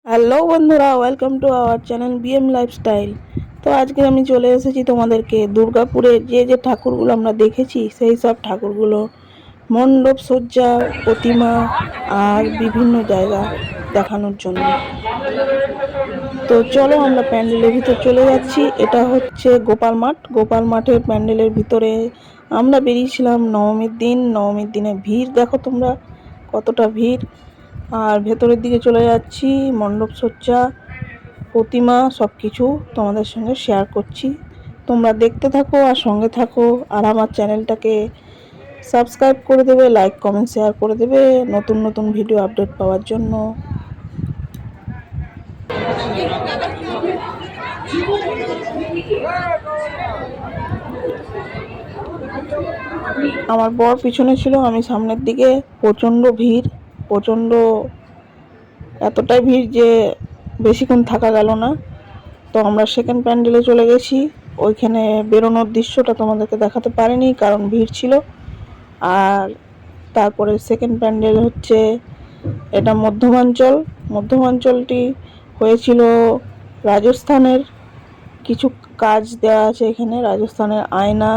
Hello বন্ধুরা, welcome to our channel BM lifestyle. তো আজকে আমি চলে এসেছি তোমাদেরকে দুর্গাপুরে যে যে ঠাকুরগুলো আমরা দেখেছি সেই সব ঠাকুরগুলো মণ্ডপ সজ্জা, প্রতিমা আর বিভিন্ন জায়গা দেখানোর জন্য। তো চলো আমরা প্যান্ডেলের ভিতর চলে যাচ্ছি। এটা হচ্ছে গোপাল মাঠ। গোপাল মাঠের প্যান্ডেলের ভিতরে আমরা বেরিয়েছিলাম নবমীর দিন। নবমীর দিনে ভিড় দেখো তোমরা কতটা ভিড়। আর ভেতরের দিকে চলে যাচ্ছি, মণ্ডপ সজ্জা, প্রতিমা সব কিছু তোমাদের সঙ্গে শেয়ার করছি। তোমরা দেখতে থাকো আর সঙ্গে থাকো, আর আমার চ্যানেলটাকে সাবস্ক্রাইব করে দেবে, লাইক কমেন্ট শেয়ার করে দেবে নতুন নতুন ভিডিও আপডেট পাওয়ার জন্য। আমার বর পিছনে ছিল, আমি সামনের দিকে। প্রচণ্ড ভিড়, প্রচণ্ড, এতটাই ভিড় যে বেশিক্ষণ থাকা গেল না। তো আমরা সেকেন্ড প্যান্ডেলে চলে গেছি। ওইখানে বেরোনোর দৃশ্যটা তোমাদেরকে দেখাতে পারিনি কারণ ভিড় ছিল। আর তারপরে সেকেন্ড প্যান্ডেল হচ্ছে এটা মধ্যমাঞ্চল। মধ্যমাঞ্চলটি হয়েছিল রাজস্থানের। কিছু কাজ দেওয়া আছে এখানে, রাজস্থানের আয়না,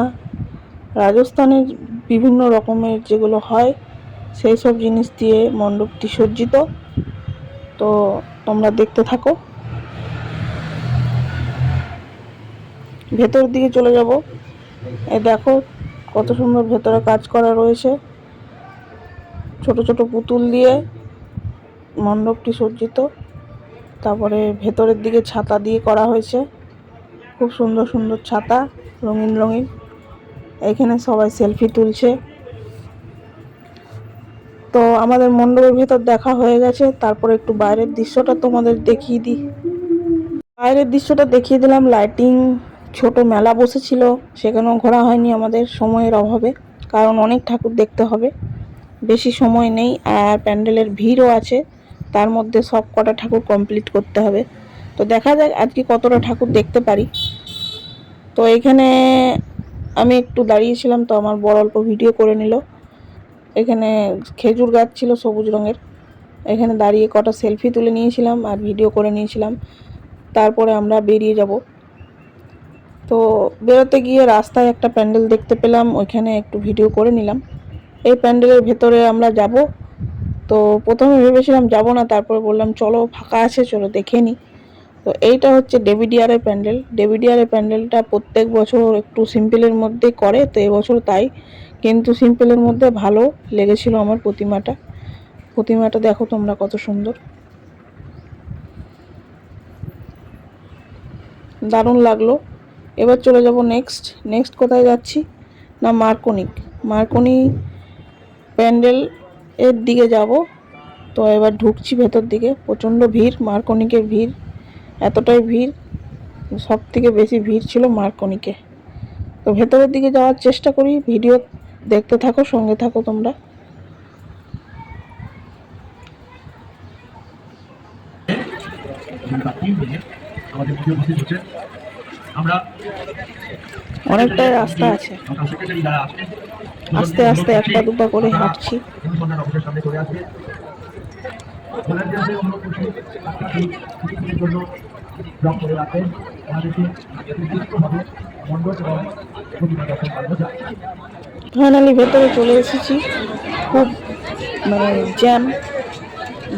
রাজস্থানের বিভিন্ন রকমের যেগুলো হয় সেই সব জিনিস দিয়ে মণ্ডপটি সজ্জিত। তো তোমরা দেখতে থাকো। ভেতরের দিকে চলে যাব। এই দেখো কত সুন্দর ভেতরে কাজ করা রয়েছে, ছোট ছোট পুতুল দিয়ে মণ্ডপটি সজ্জিত। তারপরে ভেতরের দিকে ছাতা দিয়ে করা হয়েছে, খুব সুন্দর সুন্দর ছাতা, রঙিন রঙিন। এখানে সবাই সেলফি তুলছে। তো আমাদের মণ্ডপের ভেতর দেখা হয়ে গেছে। তারপরে একটু বাইরের দৃশ্যটা তোমাদের দেখিয়ে দিই। বাইরের দৃশ্যটা দেখিয়ে দিলাম। লাইটিং, ছোট মেলা বসেছিল, সেখানেও ঘোরা হয়নি আমাদের সময়ের অভাবে, কারণ অনেক ঠাকুর দেখতে হবে, বেশি সময় নেই। আর প্যান্ডেলের ভিড়ও আছে, তার মধ্যে সব কটা ঠাকুর কমপ্লিট করতে হবে। তো দেখা যাক আজকে কতটা ঠাকুর দেখতে পারি। তো এখানে আমি একটু দাঁড়িয়েছিলাম, তো আমার বড় অল্প ভিডিও করে নিল। এখানে খেজুর গাছ ছিল সবুজ রঙের, এখানে দাঁড়িয়ে কটা সেলফি তুলে নিয়েছিলাম আর ভিডিও করে নিয়েছিলাম। তারপরে আমরা বেরিয়ে যাব। তো বেরোতে গিয়ে রাস্তায় একটা প্যান্ডেল দেখতে পেলাম, ওইখানে একটু ভিডিও করে নিলাম। এই প্যান্ডেলের ভেতরে আমরা যাব। তো প্রথমে ভেবেছিলাম যাব না, তারপরে বললাম চলো ফাঁকা আছে, চলো দেখে নিই। তো এইটা হচ্ছে ডেভিডিয়ারের প্যান্ডেল। ডেভিডিয়ারের প্যান্ডেলটা প্রত্যেক বছর একটু সিম্পলের মধ্যে করে, তো এবছর তাই। কিন্তু সিম্পলের মধ্যে ভালো লেগেছিল আমার প্রতিমাটা। প্রতিমাটা দেখো তোমরা কত সুন্দর, দারুণ লাগলো। এবার চলে যাব নেক্সট কোথায় যাচ্ছি না, মার্কনিক। মার্কনি প্যান্ডেল এর দিকে যাব। তো এবার ঢুকছি ভেতর দিকে। প্রচণ্ড ভিড়, মার্কনিকের ভিড়, এতটাই ভিড়, সব থেকে বেশি ভিড় ছিল মার্কনিকে। তো ভেতরের দিকে যাওয়ার চেষ্টা করি, ভিডিও দেখতে থাকো, সঙ্গে থাকো তোমরা। অনেকটাই রাস্তা আছে, আস্তে আস্তে একটা দুপা করে হাঁটছি। ফাইনালি ভেতরে চলে এসেছি। খুব জ্যাম,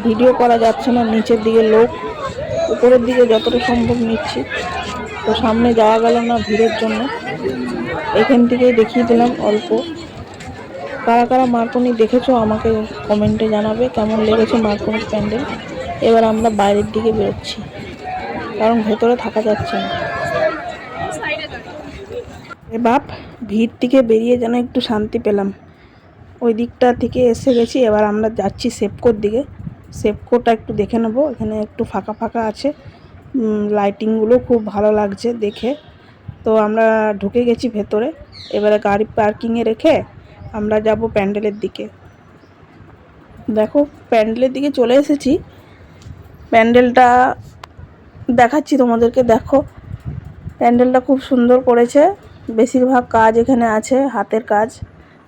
ভিডিও করা যাচ্ছে না, নিচের দিকে লোক, উপরের দিকে যতটা সম্ভব নিচ্ছি। তো সামনে যাওয়া গেল না ভিড়ের জন্য, এখান থেকেই দেখিয়ে দিলাম অল্প। কারা কারা মার্কনি দেখেছো আমাকে কমেন্টে জানাবে কেমন লেগেছে মার্কনির প্যান্ডেল। এবার আমরা বাইরের দিকে বেরোচ্ছি, কারণ ভেতরে থাকা যাচ্ছে না। বাপ, ভিড় থেকে বেরিয়ে যেন একটু শান্তি পেলাম। ওই দিকটা থেকে এসে গেছি, এবার আমরা যাচ্ছি সেপকোর দিকে। সেপকোটা একটু দেখে নেবো, এখানে একটু ফাঁকা ফাঁকা আছে, লাইটিংগুলো খুব ভালো লাগছে দেখে। তো আমরা ঢুকে গেছি ভেতরে। এবারে গাড়ি পার্কিংয়ে রেখে আমরা যাব প্যান্ডেলের দিকে। দেখো প্যান্ডেলের দিকে চলে এসেছি, প্যান্ডেলটা দেখাচ্ছি তোমাদেরকে। দেখো প্যান্ডেলটা খুব সুন্দর করেছে, বেশিরভাগ কাজ এখানে আছে, হাতের কাজ,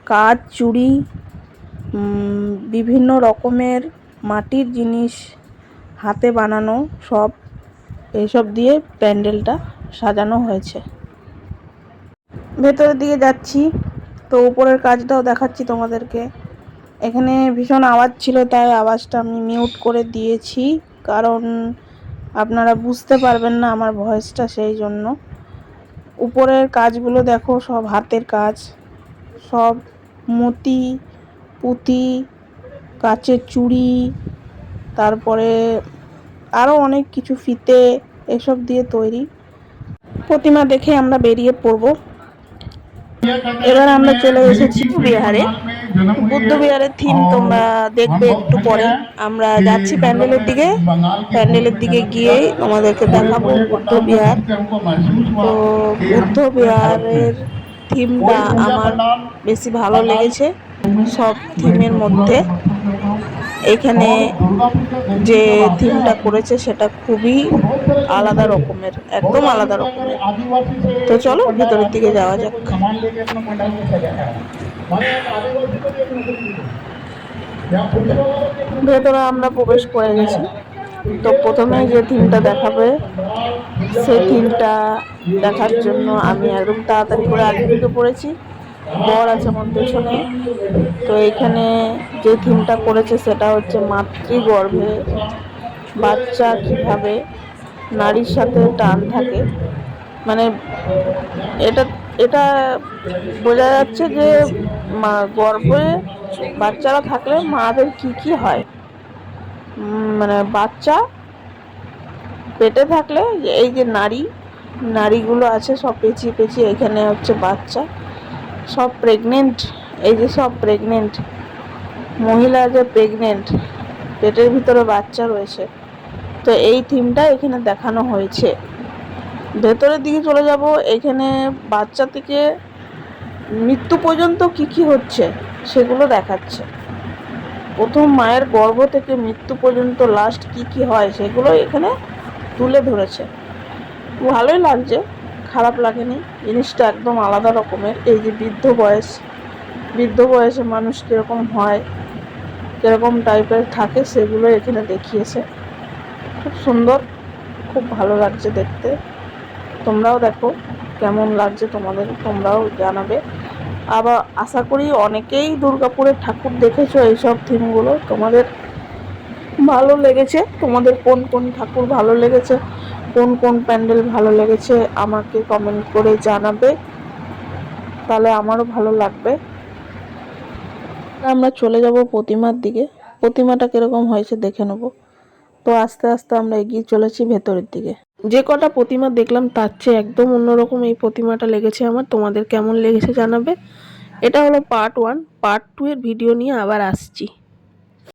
কাজ, চুড়ি, বিভিন্ন রকমের মাটির জিনিস, হাতে বানানো সব এইসব দিয়ে প্যান্ডেলটা সাজানো হয়েছে। ভেতরের দিকে যাচ্ছি, তো উপরের কাজটাও দেখাচ্ছি তোমাদেরকে। এখানে ভীষণ আওয়াজ ছিল, তাই আওয়াজটা আমি মিউট করে দিয়েছি, কারণ আপনারা বুঝতে পারবেন না আমার ভয়েসটা, সেই জন্য। উপরের কাজগুলো দেখো, সব হাতের কাজ, সব মতি পুঁতি, কাচের চুড়ি, তারপরে আরও অনেক কিছু, ফিতে, এসব দিয়ে তৈরি প্রতিমা দেখে আমরা বেরিয়ে পড়ব। এবার আমরা চলে এসেছি বিহারে। বুদ্ধ বিহারের থিম তোমরা দেখবে একটু পরে। আমরা যাচ্ছি প্যান্ডেলের দিকে, প্যান্ডেলের দিকে গিয়েই তোমাদেরকে দেখাবো বুদ্ধ বিহার। তো বুদ্ধ বিহারের থিমটা আমার বেশি ভালো লেগেছে সব থিমের মধ্যে। এখানে যে থিমটা করেছে সেটা খুবই আলাদা রকমের, একদম আলাদা রকমের। তো চলো ভেতরের দিকে যাওয়া যাক। ভেতরে আমরা প্রবেশ করে গেছি। তো প্রথমে যে থিমটা দেখাবে সেই থিমটা দেখার জন্য আমি একদম তাড়াতাড়ি করে আগে ঢুকে পড়েছি। বর আছে আমার পেছনে। তো এখানে যে থিমটা করেছে সেটা হচ্ছে মাতৃগর্ভে বাচ্চা কিভাবে নারীর সাথে টান থাকে, মানে এটা এটা বোঝা যাচ্ছে যে গর্ভে বাচ্চারা থাকলে মাদের কি কি হয়, মানে বাচ্চা পেটে থাকলে এই যে নারীগুলো আছে সব পেঁচিয়ে পেঁচিয়ে, এখানে হচ্ছে বাচ্চা সব প্রেগনেন্ট, এই যে সব প্রেগনেন্ট মহিলা যে প্রেগনেন্ট, পেটের ভিতরে বাচ্চা রয়েছে। তো এই থিমটা এখানে দেখানো হয়েছে। ভেতরের দিকে চলে যাব। এখানে বাচ্চা থেকে মৃত্যু পর্যন্ত কি কি হচ্ছে সেগুলো দেখাচ্ছে। প্রথম মায়ের গর্ভ থেকে মৃত্যু পর্যন্ত লাস্ট কি কি হয় সেগুলো এখানে তুলে ধরেছে। ভালোই লাগছে, খারাপ লাগেনি। জিনিসটা একদম আলাদা রকমের। এই যে বৃদ্ধ বয়সে মানুষ কীরকম হয়, কীরকম টাইপের থাকে, সেগুলো এখানে দেখিয়েছে। খুব সুন্দর, খুব ভালো লাগছে দেখতে। তোমরাও দেখো কেমন লাগছে তোমাদের, তোমরাও জানাবে। আবার আশা করি অনেকেই দুর্গাপুরের ঠাকুর দেখেছো, এইসব থিমগুলো তোমাদের ভালো লেগেছে। তোমাদের কোন কোন ঠাকুর ভালো লেগেছে, কোন কোন প্যান্ডেল ভালো লেগেছে আমাকে কমেন্ট করে জানাবে, তাহলে আমারও ভালো লাগবে। আমরা চলে যাব প্রতিমার দিকে। প্রতিমাটা কিরকম হয়েছে দেখে নেব। তো আস্তে আস্তে আমরা এগিয়ে চলেছি ভেতরের দিকে। যে কটা প্রতিমা দেখলাম তার চেয়ে একদম অন্যরকম এই প্রতিমাটা লেগেছে আমার। তোমাদের কেমন লেগেছে জানাবে। এটা হলো পার্ট 1। পার্ট 2 এর ভিডিও নিয়ে আবার আসছি।